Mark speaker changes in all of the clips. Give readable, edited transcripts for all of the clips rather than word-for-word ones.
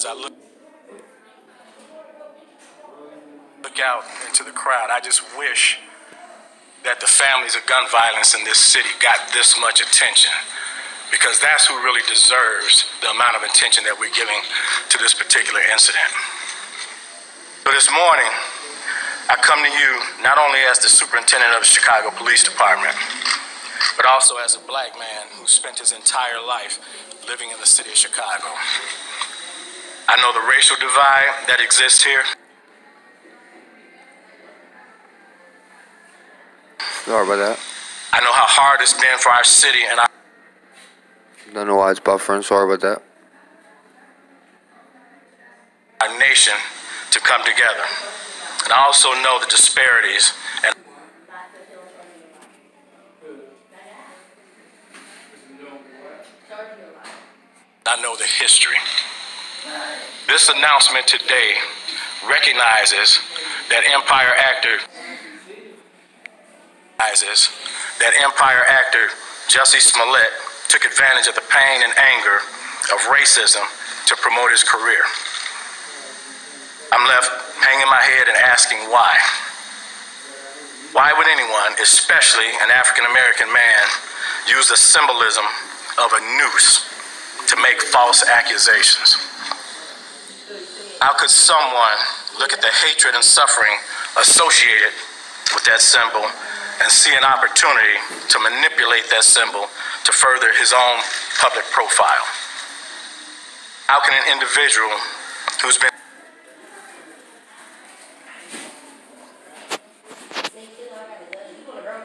Speaker 1: As I look out into the crowd, I just wish that the families of gun violence in this city got this much attention, because that's who really deserves the amount of attention that we're giving to this particular incident. So this morning, I come to you not only as the superintendent of the Chicago Police Department, but also as a black man who spent his entire life living in the city of Chicago. I know the racial divide that exists here.
Speaker 2: Sorry about that.
Speaker 1: I know how hard it's been for our city and our...
Speaker 2: Don't know why it's buffering. Sorry about that.
Speaker 1: Our nation to come together. And I also know the disparities and I know the history. This announcement today recognizes that Empire actor Jussie Smollett took advantage of the pain and anger of racism to promote his career. I'm left hanging my head and asking why. Why would anyone, especially an African-American man, use the symbolism of a noose to make false accusations? How could someone look at the hatred and suffering associated with that symbol and see an opportunity to manipulate that symbol to further his own public profile? How can an individual who's been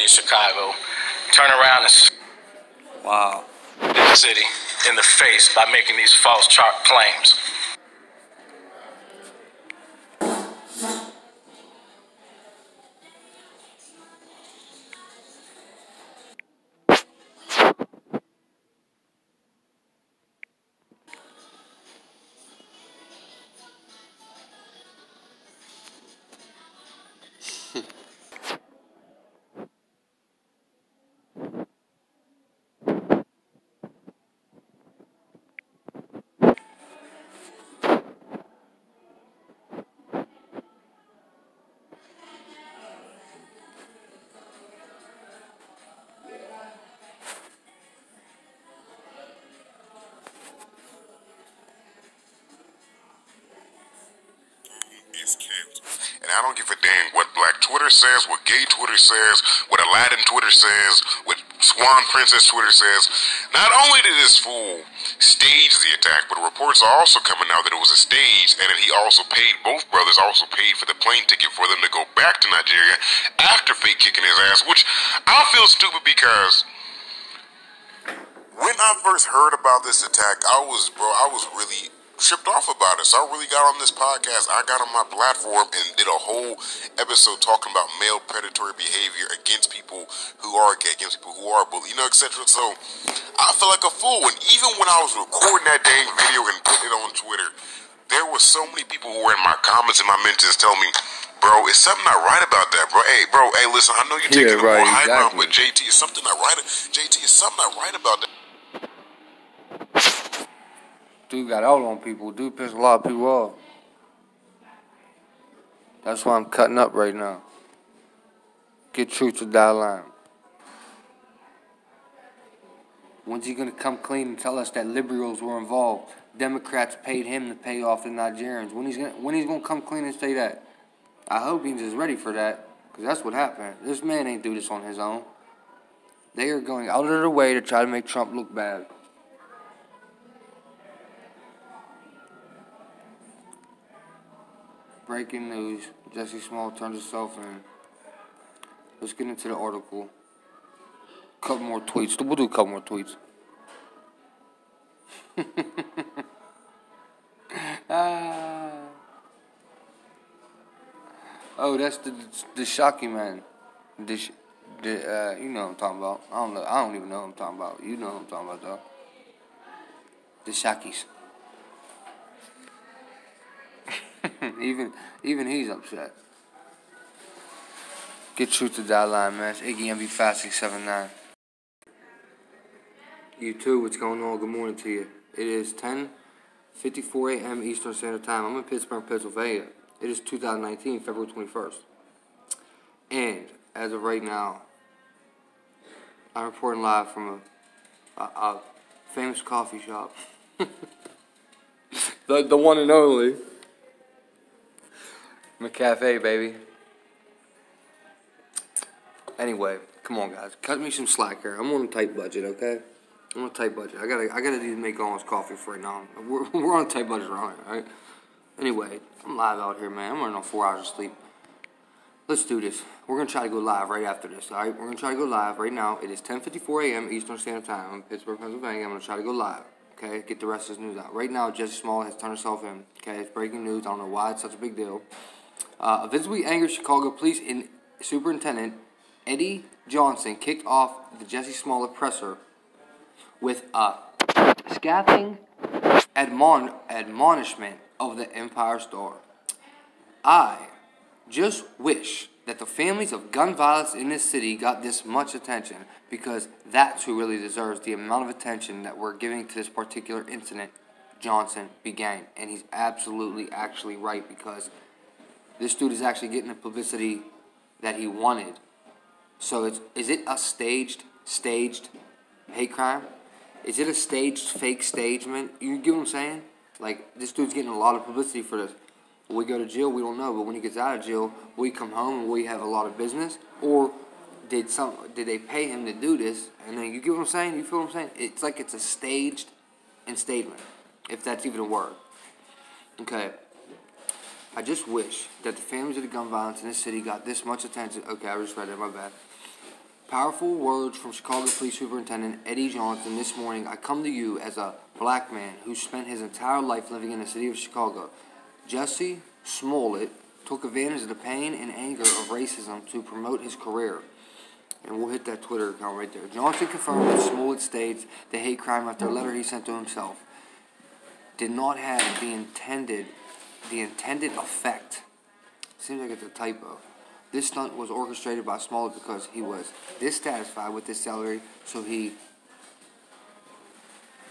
Speaker 1: in Chicago turn around and this city in the face by making these false claims?
Speaker 3: And I don't give a dang what Black Twitter says, what gay Twitter says, what Aladdin Twitter says, what Swan Princess Twitter says. Not only did this fool stage the attack, but reports are also coming out that it was a stage, and that he also paid, both brothers also paid for the plane ticket for them to go back to Nigeria after fake kicking his ass, which I feel stupid because when I first heard about this attack, I was really tripped off about it. So I really got on this podcast. I got on my platform and did a whole episode talking about male predatory behavior against people who are gay, against people who are bullied, etc. So I feel like a fool. And even when I was recording that dang video and putting it on Twitter, there were so many people who were in my comments and my mentions telling me, bro, it's something not right about that, bro. Hey, listen, I know you're taking it more high ground, but JT, is something not right. JT, is something not right about that.
Speaker 2: Dude got out on people. Dude pissed a lot of people off. That's why I'm cutting up right now. Get truth to that line. When's he gonna come clean and tell us that liberals were involved? Democrats paid him to pay off the Nigerians. When he's gonna come clean and say that? I hope he's just ready for that, because that's what happened. This man ain't do this on his own. They are going out of their way to try to make Trump look bad. Breaking news. Jussie Smollett turned himself in. Let's get into the article. Couple more tweets. We'll do a couple more tweets. Oh, that's the Shocky man. You know what I'm talking about. I don't even know what I'm talking about. You know what I'm talking about, though. The Shockies. Even he's upset. Get truth to that line, man. It's Iggy MV5679. You too, what's going on? Good morning to you. It is 10 10:54 a.m. Eastern Standard Time. I'm in Pittsburgh, Pennsylvania. It is 2019, February 21st. And as of right now, I'm reporting live from a famous coffee shop. the one and only. McCafe, baby. Anyway, come on, guys. Cut me some slack here. I'm on a tight budget, okay? I'm on a tight budget. I gotta need to make all this coffee for right now. We're on a tight budget around here, alright? Anyway, I'm live out here, man. I'm running on 4 hours of sleep. Let's do this. We're gonna try to go live right after this, alright? We're gonna try to go live right now. It is 10:54 a.m. Eastern Standard Time. I'm in Pittsburgh, Pennsylvania. I'm gonna try to go live, okay? Get the rest of this news out. Right now, Jussie Smollett has turned herself in, okay? It's breaking news. I don't know why it's such a big deal. A visibly angry Chicago police superintendent Eddie Johnson kicked off the Jussie Smollett presser with a scathing admonishment of the Empire Star. I just wish that the families of gun violence in this city got this much attention, because that's who really deserves the amount of attention that we're giving to this particular incident, Johnson began. And he's absolutely actually right, because this dude is actually getting the publicity that he wanted. So is it a staged hate crime? Is it a staged fake stagement? You get what I'm saying? Like, this dude's getting a lot of publicity for this. Will we go to jail? We don't know. But when he gets out of jail, will he come home and will he have a lot of business? Or did they pay him to do this? And then, you get what I'm saying? You feel what I'm saying? It's like it's a staged instatement, if that's even a word. Okay. I just wish that the families of the gun violence in this city got this much attention. Okay, I just read it. My bad. Powerful words from Chicago Police Superintendent Eddie Johnson this morning. I come to you as a black man who spent his entire life living in the city of Chicago. Jussie Smollett took advantage of the pain and anger of racism to promote his career. And we'll hit that Twitter account right there. Johnson confirmed that Smollett staged the hate crime after a letter he sent to himself did not have the intended effect. Seems like it's a typo. This stunt was orchestrated by Smollett because he was dissatisfied with his salary, so he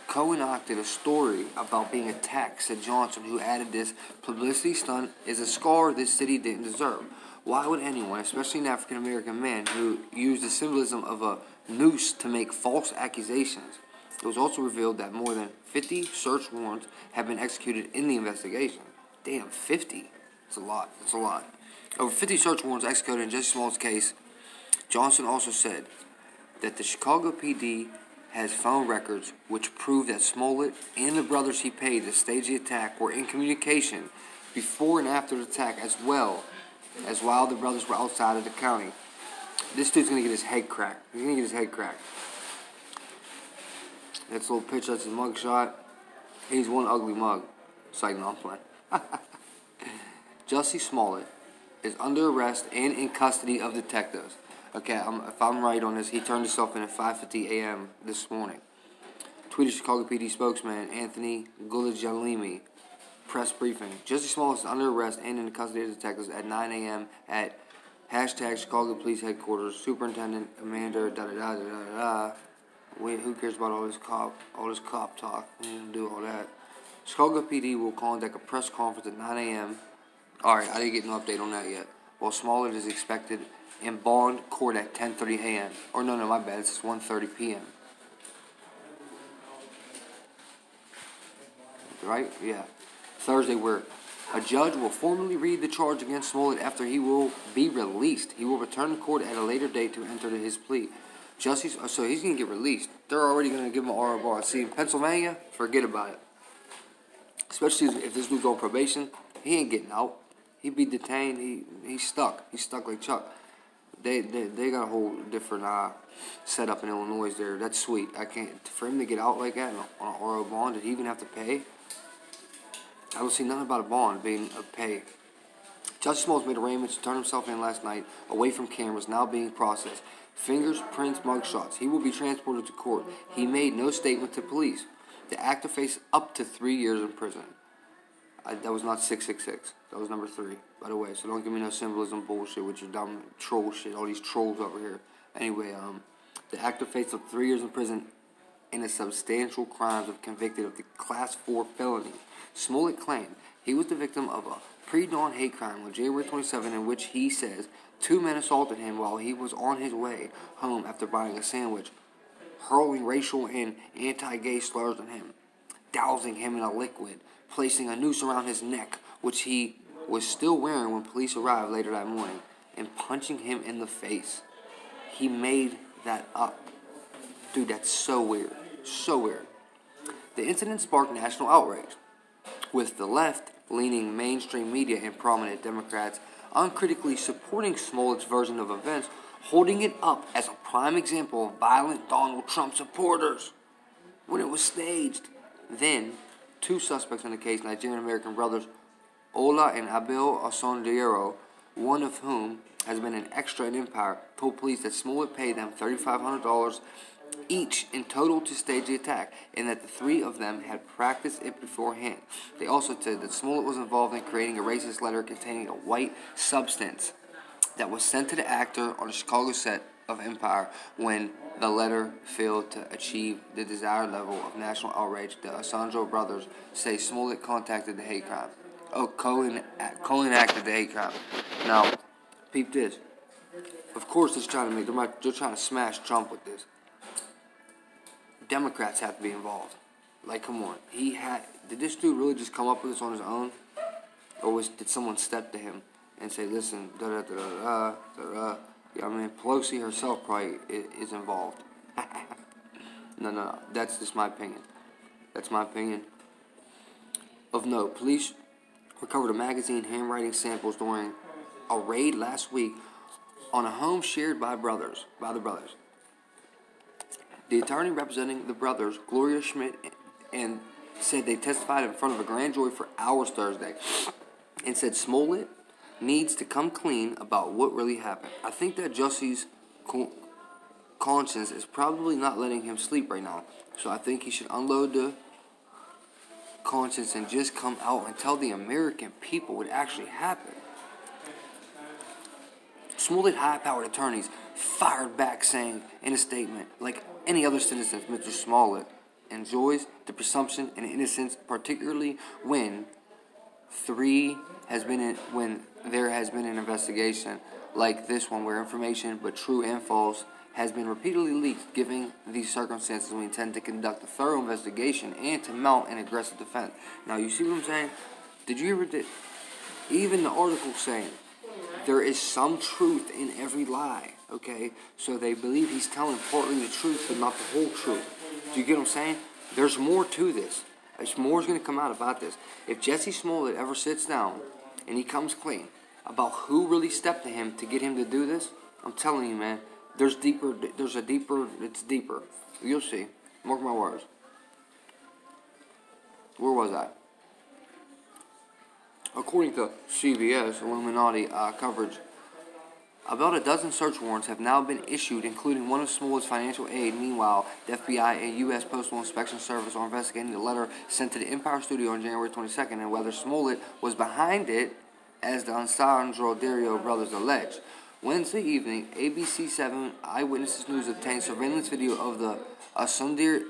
Speaker 2: co-enacted a story about being attacked, said Johnson, who added this publicity stunt is a scar this city didn't deserve. Why would anyone, especially an African-American man, who used the symbolism of a noose to make false accusations? It was also revealed that more than 50 search warrants have been executed in the investigation. Damn, 50. It's a lot. It's a lot. Over 50 search warrants executed in Jussie Smollett's case. Johnson also said that the Chicago PD has phone records which prove that Smollett and the brothers he paid to stage the attack were in communication before and after the attack, as well as while the brothers were outside of the county. This dude's going to get his head cracked. He's going to get his head cracked. That's a little picture. That's his mugshot. He's one ugly mug. It's like, no, I'm playing. Jussie Smollett is under arrest and in custody of detectives. Okay, if I'm right on this, he turned himself in at 5:50 a.m. this morning. Tweeted Chicago PD spokesman Anthony Guglielmi. Press briefing. Jussie Smollett is under arrest and in custody of detectives at 9 a.m. at #Chicago Police Headquarters. Superintendent Commander da-da-da-da-da-da. Wait, who cares about all this cop talk? We didn't do all that. Chicago PD will conduct a press conference at 9 a.m. Alright, I didn't get an update on that yet. While Smollett is expected in bond court at 10:30 a.m. Or no, my bad, it's 1:30 p.m. Right? Yeah. Thursday, where a judge will formally read the charge against Smollett after he will be released. He will return to court at a later date to enter his plea. So he's going to get released. They're already going to give him an RO bar. See, in Pennsylvania, forget about it. Especially if this dude's on probation, he ain't getting out. He'd be detained. He's stuck. He's stuck like Chuck. They got a whole different setup in Illinois there. That's sweet. For him to get out like that on an RO bond, did he even have to pay? I don't see nothing about a bond being a pay. Jussie Smollett made arrangements to turn himself in last night, away from cameras, now being processed. Fingers, prints, mugshots. He will be transported to court. He made no statement to police. The actor faced up to 3 years in prison. That was not 666. That was number 3, by the way. So don't give me no symbolism bullshit with your dumb troll shit. All these trolls over here. Anyway, the actor faced up to 3 years in prison and the substantial crimes of convicted of the Class 4 felony. Smollett claimed he was the victim of a pre-dawn hate crime on January 27, in which he says 2 men assaulted him while he was on his way home after buying a sandwich, hurling racial and anti-gay slurs on him, dousing him in a liquid, placing a noose around his neck, which he was still wearing when police arrived later that morning, and punching him in the face. He made that up. Dude, that's so weird. So weird. The incident sparked national outrage, with the left-leaning mainstream media and prominent Democrats uncritically supporting Smollett's version of events, holding it up as a prime example of violent Donald Trump supporters when it was staged. Then, 2 suspects in the case, Nigerian-American brothers Ola and Abel Osondiero, one of whom has been an extra in Empire, told police that Smollett paid them $3,500 each in total to stage the attack, and that the 3 of them had practiced it beforehand. They also said that Smollett was involved in creating a racist letter containing a white substance that was sent to the actor on the Chicago set of Empire. When the letter failed to achieve the desired level of national outrage, the Osondiero brothers say Smollett contacted the hate crime. Cohen acted the hate crime. Now, peep this. Of course, they're trying to smash Trump with this. Democrats have to be involved. Like, come on. Did this dude really just come up with this on his own? Or did someone step to him and say, listen, da-da-da-da-da, da-da. Yeah, I mean, Pelosi herself probably is involved. No. That's just my opinion. That's my opinion. Of note, police recovered a magazine handwriting samples during a raid last week on a home shared by the brothers. The attorney representing the brothers, Gloria Schmidt, and said they testified in front of a grand jury for hours Thursday, and said Smollett needs to come clean about what really happened. I think that Jussie's conscience is probably not letting him sleep right now, so I think he should unload the conscience and just come out and tell the American people what actually happened. Smollett high-powered attorneys fired back, saying in a statement, like any other citizen, Mr. Smollett enjoys the presumption and innocence, particularly when there has been an investigation like this one, where information, but true and false, has been repeatedly leaked. Given these circumstances, we intend to conduct a thorough investigation and to mount an aggressive defense. Now, you see what I'm saying? Did you ever even the article saying there is some truth in every lie, okay? So they believe he's telling partly the truth, but not the whole truth. Do you get what I'm saying? There's more to this. There's more is going to come out about this. If Jussie Smollett ever sits down and he comes clean about who really stepped to him to get him to do this, I'm telling you, man, it's deeper. You'll see. Mark my words. Where was I? According to CBS Illuminati coverage, about a dozen search warrants have now been issued, including one of Smollett's financial aid. Meanwhile, the FBI and U.S. Postal Inspection Service are investigating the letter sent to the Empire Studio on January 22nd and whether Smollett was behind it, as the Osondiero brothers allege. Wednesday evening, ABC 7 Eyewitness News obtained surveillance video of the Osondiero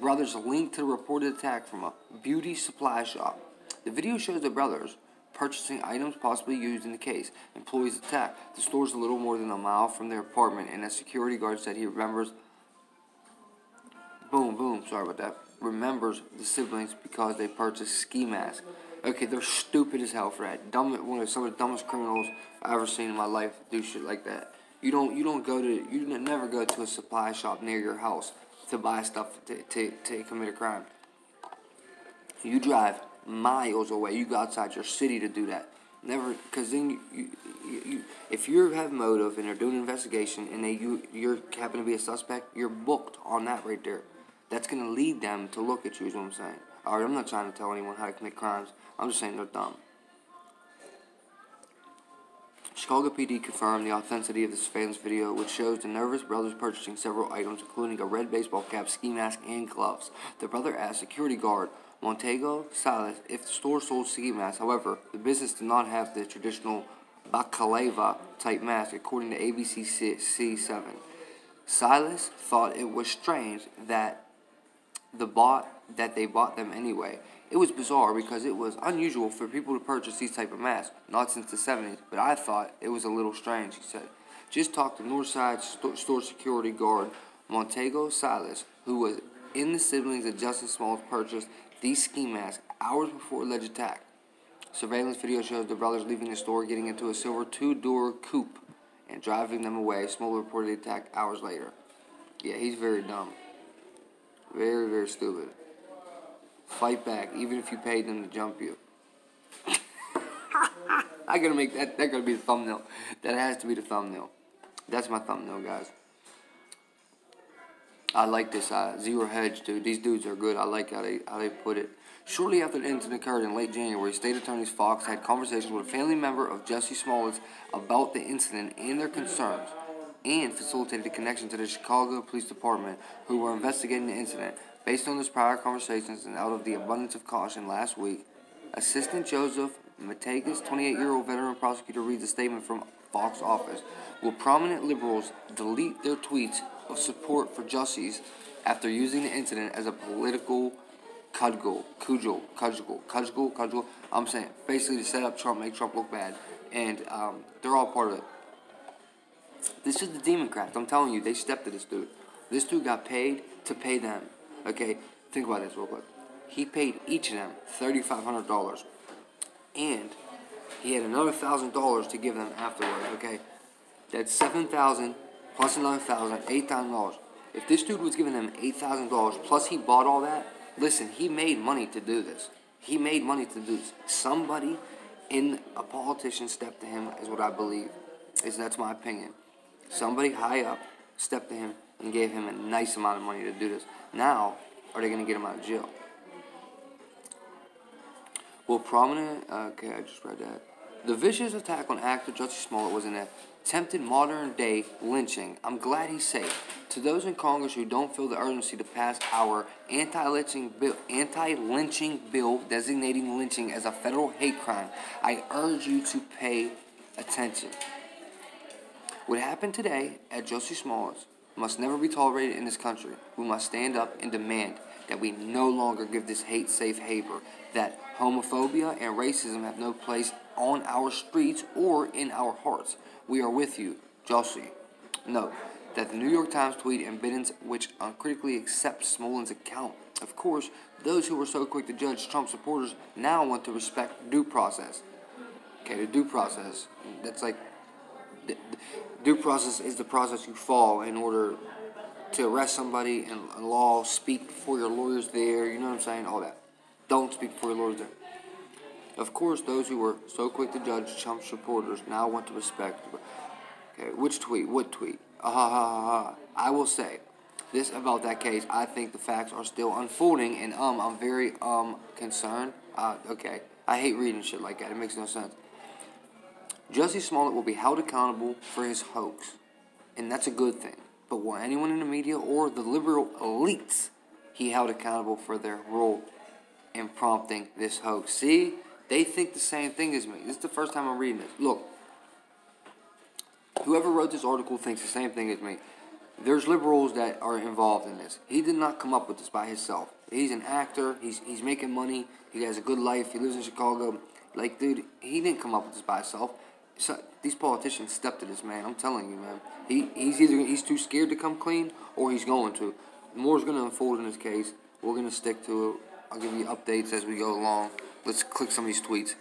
Speaker 2: brothers linked to the reported attack from a beauty supply shop. The video shows the brothers purchasing items possibly used in the case. Employees attack. The store is a little more than a mile from their apartment, and a security guard said he remembers remembers the siblings because they purchased ski masks. Okay, they're stupid as hell for that. One of some of the dumbest criminals I've ever seen in my life do shit like that. You never go to a supply shop near your house to buy stuff to commit a crime. You drive miles away. You go outside your city to do that. Never, because then if you have motive and they're doing an investigation and you happen to be a suspect, you're booked on that right there. That's going to lead them to look at you, is what I'm saying. All right, I'm not trying to tell anyone how to commit crimes. I'm just saying they're dumb. Chicago PD confirmed the authenticity of the surveillance video, which shows the nervous brothers purchasing several items, including a red baseball cap, ski mask, and gloves. The brother asked security guard Montego Salas if the store sold ski masks. However, the business did not have the traditional baklava-type mask, according to ABC C7. Silas thought it was strange that they bought them anyway. It was bizarre because it was unusual for people to purchase these type of masks, not since the 70s, but I thought it was a little strange, he said. Just talked to Northside store security guard Montego Silas, who was in the siblings of Jussie Smollett purchased these ski masks hours before alleged attack. Surveillance video shows the brothers leaving the store, getting into a silver two-door coupe, and driving them away. Smollett reported the attack hours later. Yeah, he's very dumb. Very, very stupid. Fight back, even if you paid them to jump you. I gotta make that gotta be the thumbnail. That has to be the thumbnail. That's my thumbnail, guys. I like this Zero Hedge, dude. These dudes are good. I like how they put it. Shortly after the incident occurred in late January, State Attorney Fox had conversations with a family member of Jussie Smollett about the incident and their concerns, and facilitated a connection to the Chicago Police Department, who were investigating the incident. Based on those prior conversations and out of the abundance of caution last week, Assistant Joseph Mategas, 28-year-old veteran prosecutor, reads a statement from Fox office. Will prominent liberals delete their tweets of support for Jussie's after using the incident as a political cudgel? I'm saying basically to set up Trump, make Trump look bad, and they're all part of it. This is the Democrats. I'm telling you, they stepped to this dude. This dude got paid to pay them. Okay, think about this real quick. He paid each of them $3,500, and he had another $1,000 to give them afterwards. Okay, that's $7,000 plus another $1,000, $8,000. If this dude was giving them $8,000 plus he bought all that, listen, he made money to do this. He made money to do this. Somebody a politician stepped to him, is what I believe. That's my opinion. Somebody high up stepped to him and gave him a nice amount of money to do this. Now, are they going to get him out of jail? Well, prominent... Okay, I just read that. The vicious attack on actor Jussie Smollett was an attempted modern-day lynching. I'm glad he's safe. To those in Congress who don't feel the urgency to pass our anti-lynching bill designating lynching as a federal hate crime, I urge you to pay attention. What happened today at Jussie Smollett must never be tolerated in this country. We must stand up and demand that we no longer give this hate safe haven, that homophobia and racism have no place on our streets or in our hearts. We are with you, Jussie. Note that the New York Times tweet ambivalence which uncritically accepts Smollett's account. Of course, those who were so quick to judge Trump supporters now want to respect due process. Okay, the due process, that's like... Due process is the process you follow in order to arrest somebody in law, speak before your lawyer's there, you know what I'm saying, all that. Don't speak before your lawyer's there. Of course, those who were so quick to judge Trump supporters now want to respect. Okay, which tweet? What tweet? I will say this about that case. I think the facts are still unfolding, and I'm very concerned. Okay, I hate reading shit like that. It makes no sense. Jussie Smollett will be held accountable for his hoax, and that's a good thing. But will anyone in the media or the liberal elites he held accountable for their role in prompting this hoax? See, they think the same thing as me. This is the first time I'm reading this. Look, whoever wrote this article thinks the same thing as me. There's liberals that are involved in this. He did not come up with this by himself. He's an actor. He's making money. He has a good life. He lives in Chicago. Like, dude, he didn't come up with this by himself. So, these politicians stepped to this, man. I'm telling you, man. He's too scared to come clean, or he's going to. More's going to unfold in this case. We're going to stick to it. I'll give you updates as we go along. Let's click some of these tweets.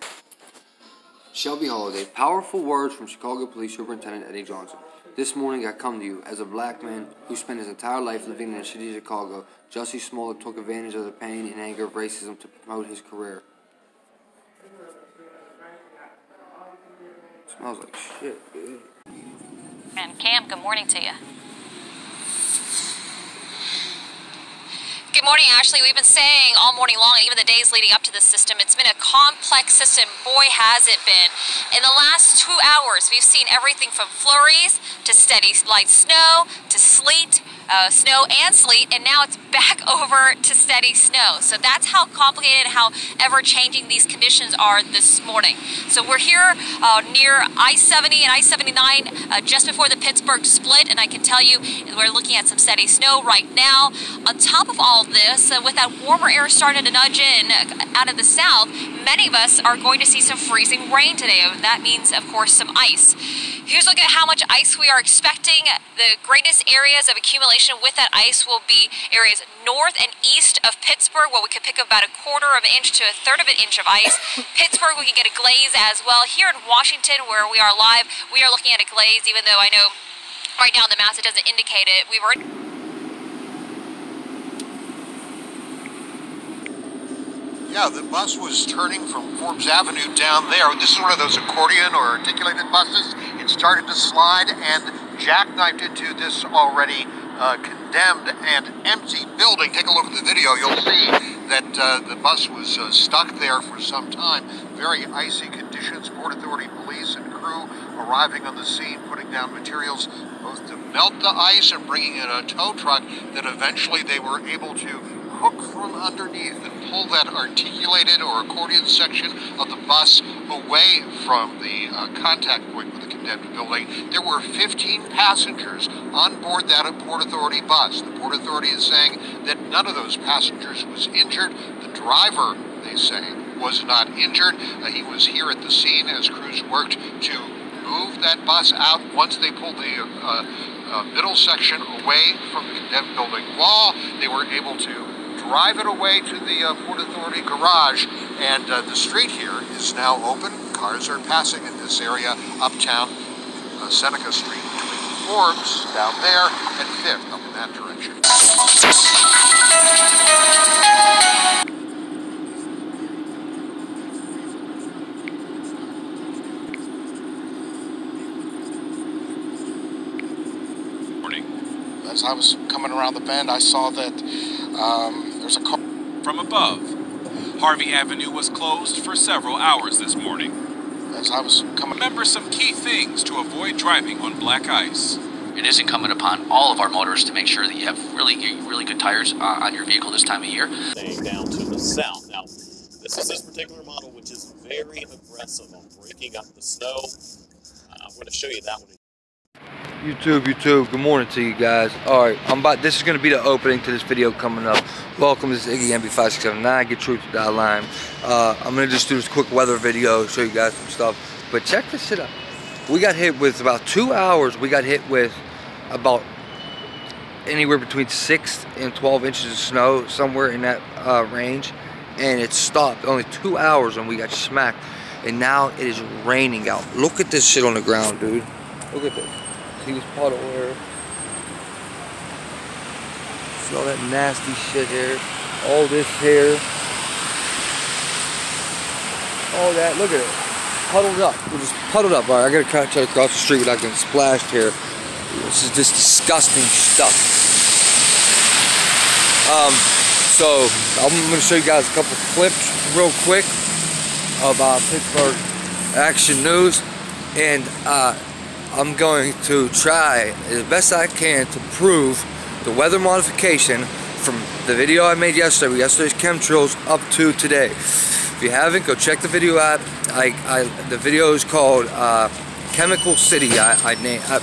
Speaker 2: Shelby Holiday. Powerful words from Chicago Police Superintendent Eddie Johnson. This morning I come to you as a black man who spent his entire life living in the city of Chicago. Jussie Smollett took advantage of the pain and anger of racism to promote his career. Smells like shit, dude.
Speaker 4: And Cam, good morning to you. Good morning, Ashley. We've been saying all morning long, and even the days leading up to this system, it's been a complex system. Boy, has it been. In the last 2 hours, we've seen everything from flurries to steady light snow to sleet snow and sleet, and now it's back over to steady snow. So that's how complicated, how ever-changing these conditions are this morning. So we're here near I-70 and I-79 just before the Pittsburgh split, and I can tell you we're looking at some steady snow right now. On top of all of this, with that warmer air starting to nudge in out of the south, many of us are going to see some freezing rain today. That means, of course, some ice. Here's a look at how much ice we are expecting. The greatest areas of accumulation with that ice will be areas north and east of Pittsburgh, where we could pick up about 1/4 of an inch to 1/3 of an inch of ice. Pittsburgh, we can get a glaze as well. Here in Washington, where we are live, we are looking at a glaze, even though I know right now on the maps it doesn't indicate it. We were...
Speaker 5: Yeah, the bus was turning from Forbes Avenue down there. This is one of those accordion or articulated buses. It started to slide and jackknifed into this already condemned and empty building. Take a look at the video. You'll see that the bus was stuck there for some time. Very icy conditions. Port Authority police and crew arriving on the scene, putting down materials both to melt the ice and bringing in a tow truck that eventually they were able to hook from underneath and pull that articulated or accordion section of the bus away from the contact point with the condemned building. There were 15 passengers on board that Port Authority bus. The Port Authority is saying that none of those passengers was injured. The driver, they say, was not injured. He was here at the scene as crews worked to move that bus out. Once they pulled the middle section away from the condemned building wall, they were able to drive it away to the Port Authority garage, and the street here is now open. Cars are passing in this area uptown, Seneca Street between Forbes down there and 5th up in that direction.
Speaker 6: As I was coming around the bend, I saw that there's a car.
Speaker 7: From above, Harvey Avenue was closed for several hours this morning.
Speaker 6: As I was coming.
Speaker 7: Remember some key things to avoid driving on black ice.
Speaker 8: It is incumbent upon all of our motorists to make sure that you have really good tires on your vehicle this time of year.
Speaker 9: Staying down to the south. Now, this particular model, which is very aggressive on breaking up the snow. I'm going to show you that one.
Speaker 2: YouTube, good morning to you guys. Alright, this is going to be the opening to this video coming up. Welcome, this is Iggy MB5679, get truth to that line. I'm going to just do this quick weather video, show you guys some stuff. But check this shit out. We got hit with about 2 hours, we got hit with about anywhere between 6 and 12 inches of snow, somewhere in that range. And it stopped, only 2 hours and we got smacked. And now it is raining out. Look at this shit on the ground, dude. Look at this. See this puddle here. See all that nasty shit here. All this here. All that. Look at it. Puddled up. We're just puddled up. Alright, I gotta try to cross the street without getting splashed here. This is just disgusting stuff. So I'm gonna show you guys a couple clips real quick of Pittsburgh Action News, and I'm going to try as best I can to prove the weather modification from the video I made yesterday, yesterday's chemtrails, up to today. If you haven't, go check the video out. The video is called Chemical City. I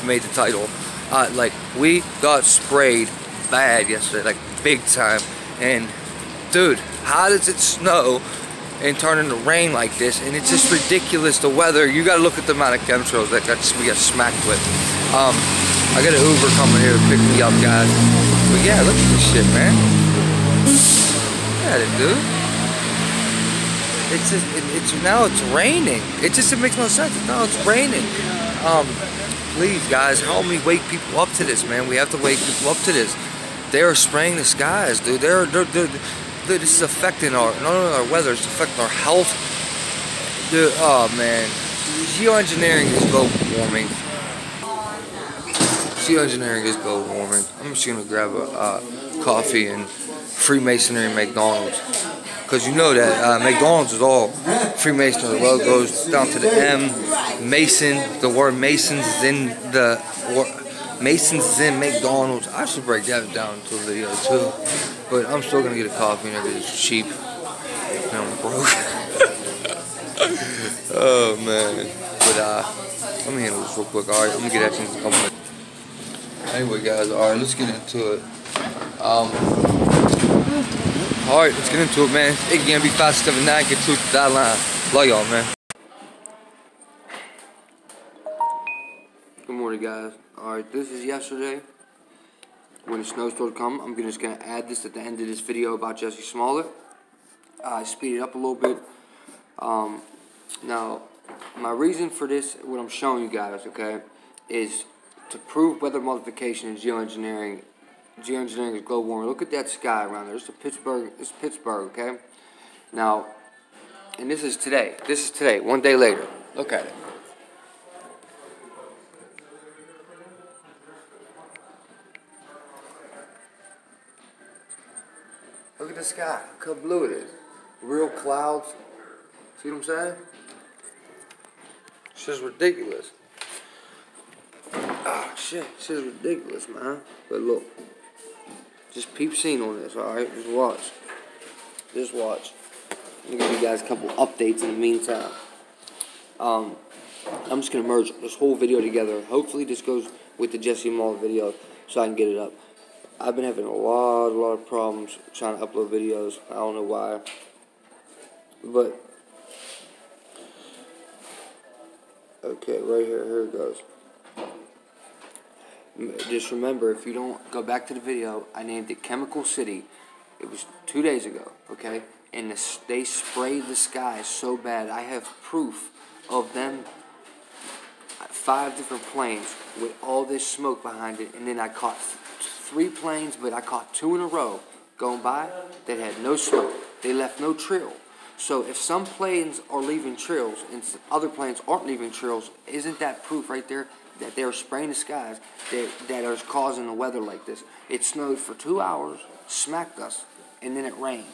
Speaker 2: made the title. Like, we got sprayed bad yesterday, like big time. And dude, how does it snow and turn into rain like this? And it's just ridiculous, the weather. You gotta look at the amount of chemtrails that we got smacked with. I got an Uber coming here to pick me up, guys. But yeah, look at this shit, man. Look at it, dude. It's just, now it's raining. It makes no sense. Now it's raining. Please, guys, help me wake people up to this, man. We have to wake people up to this. They are spraying the skies, dude. This is affecting not only our weather, it's affecting our health. Dude, oh man. Geoengineering is global warming. Geoengineering is global warming. I'm just gonna grab a coffee and Freemasonry and McDonald's. Because you know that McDonald's is all Freemasonry. The logo goes down to the M. Mason, the word Masons is in the Mason's in McDonald's. I should break that down into a video too. But I'm still gonna get a coffee and everything. It's cheap. And I'm broke. Oh man. But let me handle this real quick. Alright, I'm gonna get at you in a couple minutes. Anyway guys, alright, let's get into it. Alright, let's get into it, man. It can be 579, get to that line. Love y'all, man. Good morning, guys. Alright, this is yesterday when the snowstorm come. I'm just gonna add this at the end of this video about Jussie Smollett. Speed it up a little bit. Now, my reason for this, what I'm showing you guys, okay, is to prove weather modification and geoengineering. Geoengineering is global warming. Look at that sky around there. It's Pittsburgh, okay? Now, and this is today. This is today, 1 day later. Look at it. Look at the sky. Look how blue it is. Real clouds. See what I'm saying? It's just ridiculous. Oh, shit. This is ridiculous, man. But look. Just peep scene on this, alright? Just watch. Just watch. Let me give you guys a couple updates in the meantime. I'm just going to merge this whole video together. Hopefully this goes with the Jussie Smollett video so I can get it up. I've been having a lot of problems trying to upload videos. I don't know why. But, okay, right here it goes. Just remember, if you don't go back to the video, I named it Chemical City. It was 2 days ago, okay? And they sprayed the sky so bad. I have proof of them, 5 different planes with all this smoke behind it. And then I caught 3 planes, but I caught 2 in a row going by that had no smoke. They left no trail. So if some planes are leaving trails and other planes aren't leaving trails, isn't that proof right there that they're spraying the skies that are causing the weather like this? It snowed for 2 hours, smacked us, and then it rained.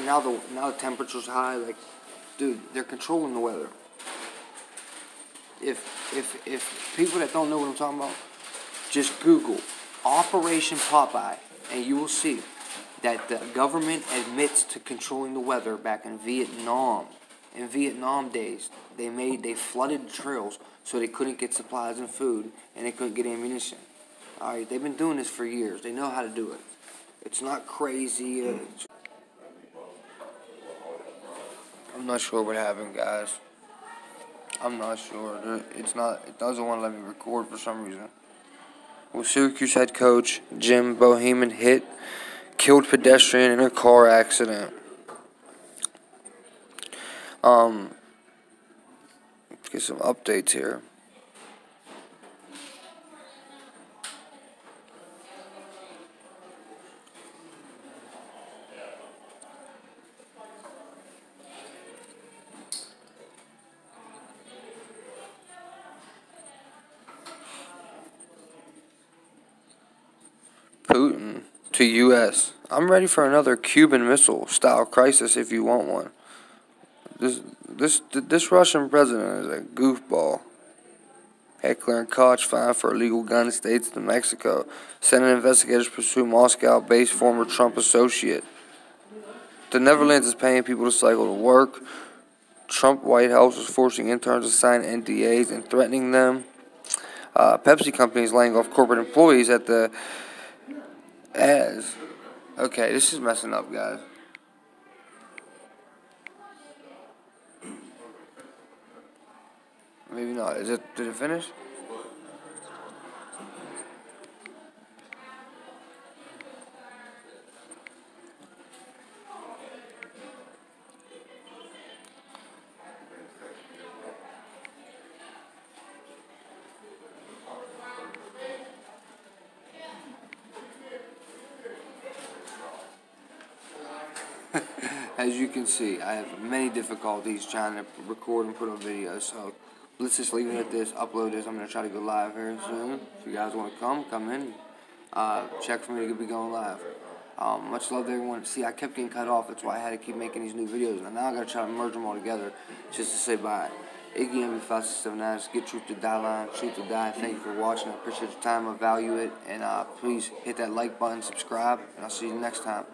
Speaker 2: Now the temperature's high. Like, dude, they're controlling the weather. If people that don't know what I'm talking about, just Google Operation Popeye, and you will see that the government admits to controlling the weather back in Vietnam. In Vietnam days, they flooded trails so they couldn't get supplies and food, and they couldn't get ammunition. Alright, they've been doing this for years. They know how to do it. It's not crazy. I'm not sure what happened, guys. I'm not sure. It doesn't want to let me record for some reason. Well, Syracuse head coach Jim Bohannon killed pedestrian in a car accident. Let's get some updates here. Putin to U.S. I'm ready for another Cuban Missile style crisis if you want one. This Russian president is a goofball. Heckler and Koch fined for illegal gun states to Mexico. Senate investigators pursue Moscow-based former Trump associate. The Netherlands is paying people to cycle to work. Trump White House is forcing interns to sign NDAs and threatening them. Pepsi company is laying off corporate employees at the Okay, this is messing up, guys. Maybe not. Did it finish? As you can see, I have many difficulties trying to record and put on videos, so let's just leave it at this, upload this. I'm going to try to go live here soon. If you guys want to come in, check for me to be going live. Much love to everyone. See, I kept getting cut off. That's why I had to keep making these new videos. And now I got to try to merge them all together just to say bye. Iggy MB5679, Get Truth to Die Line, Truth to Die. Thank you for watching. I appreciate your time. I value it. And please hit that like button, subscribe, and I'll see you next time.